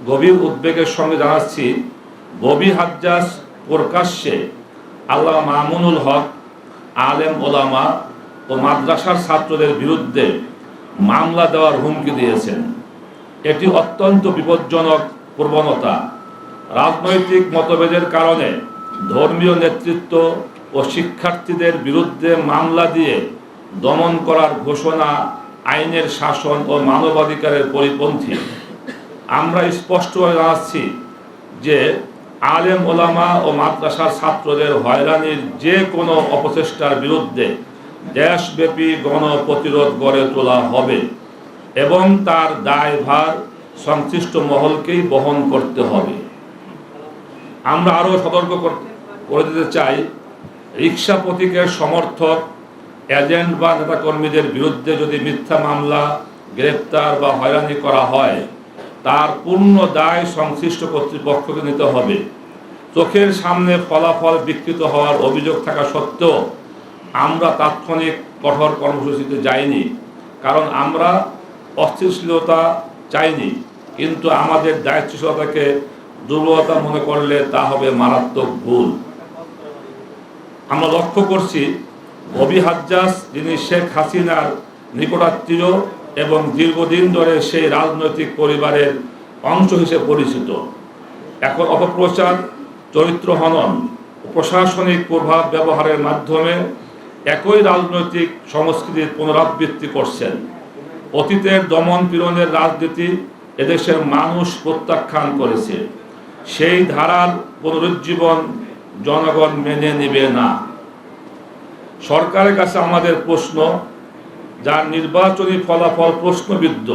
গভীর উদ্বেগের সঙ্গে জানাচ্ছি, ববি হাজ্জাজ প্রকাশ্যে আল্লামা মামুনুল হক, আলেম ওলামা ও মাদ্রাসার ছাত্রদের বিরুদ্ধে মামলা দেওয়ার হুমকি দিয়েছেন। এটি অত্যন্ত বিপজ্জনক প্রবণতা। রাজনৈতিক মতভেদের কারণে ধর্মীয় নেতৃত্ব ও শিক্ষার্থীদের বিরুদ্ধে মামলা দিয়ে দমন করার ঘোষণা আইনের শাসন ও মানবাধিকারের পরিপন্থী। আমরা স্পষ্টভাবে জানাচ্ছি যে আলেম ওলামা ও মাদ্রাসার ছাত্রদের হয়রানির যে কোনো অপচেষ্টার বিরুদ্ধে দেশব্যাপী গণপ্রতিরোধ গড়ে তোলা হবে এবং তার দায়ভার সংশ্লিষ্ট মহলকেই বহন করতে হবে। আমরা আরও সতর্ক করে দিতে চাই, রিক্সা প্রতীকের সমর্থক, এজেন্ট বা নেতাকর্মীদের বিরুদ্ধে যদি মিথ্যা মামলা, গ্রেপ্তার বা হয়রানি করা হয়, তার পূর্ণ দায় সংশ্লিষ্ট কর্তৃপক্ষকে নিতে হবে। চোখের সামনে ফলাফল বিকৃত হওয়ার অভিযোগ থাকা সত্ত্বেও আমরা তাৎক্ষণিক কঠোর কর্মসূচিতে যাইনি, কারণ আমরা অস্থিতিশীলতা চাইনি। কিন্তু আমাদের দায়িত্বশীলতাকে দুর্বলতা মনে করলে তা হবে মারাত্মক ভুল। আমরা লক্ষ্য করছি, ববি হাজ্জাজ, যিনি শেখ হাসিনার নিকটাত্মীয় এবং দীর্ঘদিন ধরে সেই রাজনৈতিক পরিবারের অংশ হিসেবে পরিচিত, এখন অপপ্রচার, চরিত্র হনন ও প্রশাসনিক প্রভাব ব্যবহারের মাধ্যমে একই রাজনৈতিক সংস্কৃতির পুনরাবৃত্তি করছেন। অতীতের দমন পীড়নের রাজনীতি এদেশের মানুষ প্রত্যাখ্যান করেছে। সেই ধারার পুনরুজ্জীবন জনগণ মেনে নেবে না। সরকারের কাছে আমাদের প্রশ্ন, যার নির্বাচনী ফলাফল প্রশ্নবিদ্ধ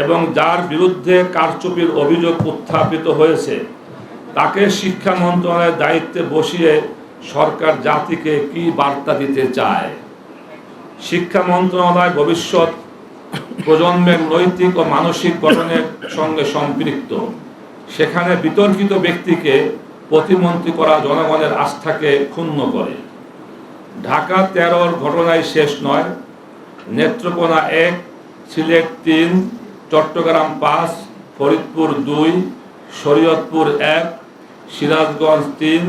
এবং যার বিরুদ্ধে কারচুপির অভিযোগ উত্থাপিত হয়েছে, তাকে শিক্ষা মন্ত্রণালয়ের দায়িত্বে বসিয়ে সরকার জাতিকে কি বার্তা দিতে চায়? শিক্ষা মন্ত্রণালয় ভবিষ্যৎ প্রজন্মের নৈতিক ও মানসিক গঠনের সঙ্গে সম্পৃক্ত। সেখানে বিতর্কিত ব্যক্তিকে প্রতিমন্ত্রী করা জনগণের আস্থাকে ক্ষুণ্ণ করে। ঢাকা 13-র ঘটনায় শেষ নয়। নেত্রকোনা 1, সিলেট 3, চট্টগ্রাম 5, ফরিদপুর 2, শরীয়তপুর 1, সিরাজগঞ্জ 3,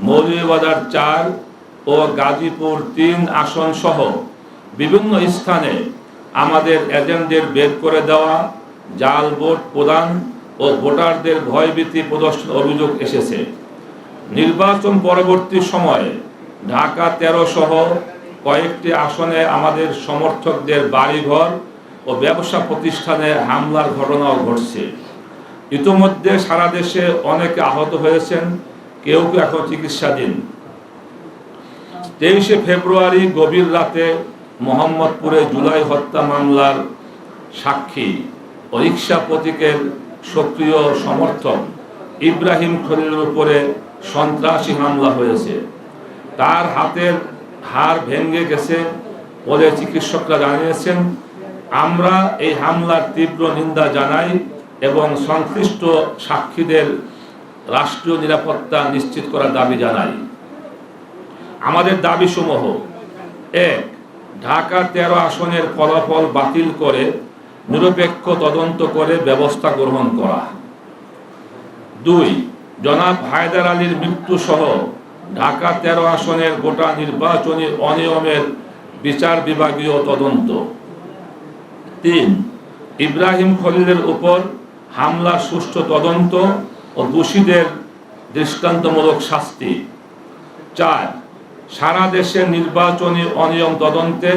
মৌলভীবাজার 4 ও গাজীপুর 3 আসন সহ বিভিন্ন স্থানে আমাদের এজেন্টদের বের করে দেওয়া, জাল ভোট প্রদান ও ভোটারদের ভয়ভীতি প্রদর্শন অভিযোগ এসেছে। নির্বাচন পরবর্তী সময়ে ঢাকা 13 সহ কয়েকটি আসনে আমাদের সমর্থকদের বাড়িঘর ও ব্যবসা প্রতিষ্ঠানে হামলার ঘটনাও ঘটছে। ইতোমধ্যে সারা দেশে অনেকে আহত হয়েছেন, কেউ কেউ এখন চিকিৎসাধীন। 23শে ফেব্রুয়ারি গভীর রাতে মোহাম্মদপুরে জুলাই হত্যা মামলার সাক্ষী ও রিক্সা প্রতীকের সক্রিয় সমর্থক ইব্রাহিম খলিলের উপরে সন্ত্রাসী হামলা হয়েছে। তার হাতের হাড় ভেঙে গেছে বলে চিকিৎসকরা জানিয়েছেন। আমরা এই হামলার তীব্র নিন্দা জানাই এবং সংশ্লিষ্ট সাক্ষীদের রাষ্ট্রীয় নিরাপত্তা নিশ্চিত করার দাবি জানাই। আমাদের দাবিসমূহ: 1. ঢাকা 13 আসনের ফলাফল বাতিল করে নিরপেক্ষ তদন্ত করে ব্যবস্থা গ্রহণ করা। 2. জনাব হায়দার আলীর মৃত্যু সহ ঢাকা 13 আসনের গোটা নির্বাচনী অনিয়মের বিচার বিভাগীয় তদন্ত। 3. ইব্রাহিম খলিলের উপর হামলার সুষ্ঠু তদন্ত ও দোষীদের দৃষ্টান্তমূলক শাস্তি। 4. সারা দেশে নির্বাচনী অনিয়ম তদন্তে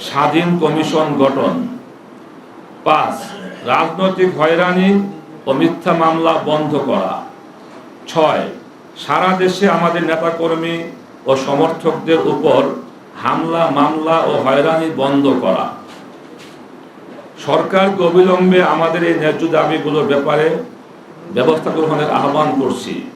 স্বাধীন কমিশন গঠন। 5. রাজনৈতিক হয়রানি ও মিথ্যা মামলা বন্ধ করা। 6. সারা দেশে আমাদের নেতাকর্মী ও সমর্থকদের উপর হামলা, মামলা ও হয়রানি বন্ধ করা। সরকারকে অবিলম্বে আমাদের এই ন্যায্য দাবিগুলোর ব্যাপারে ব্যবস্থা গ্রহণের আহ্বান করছি।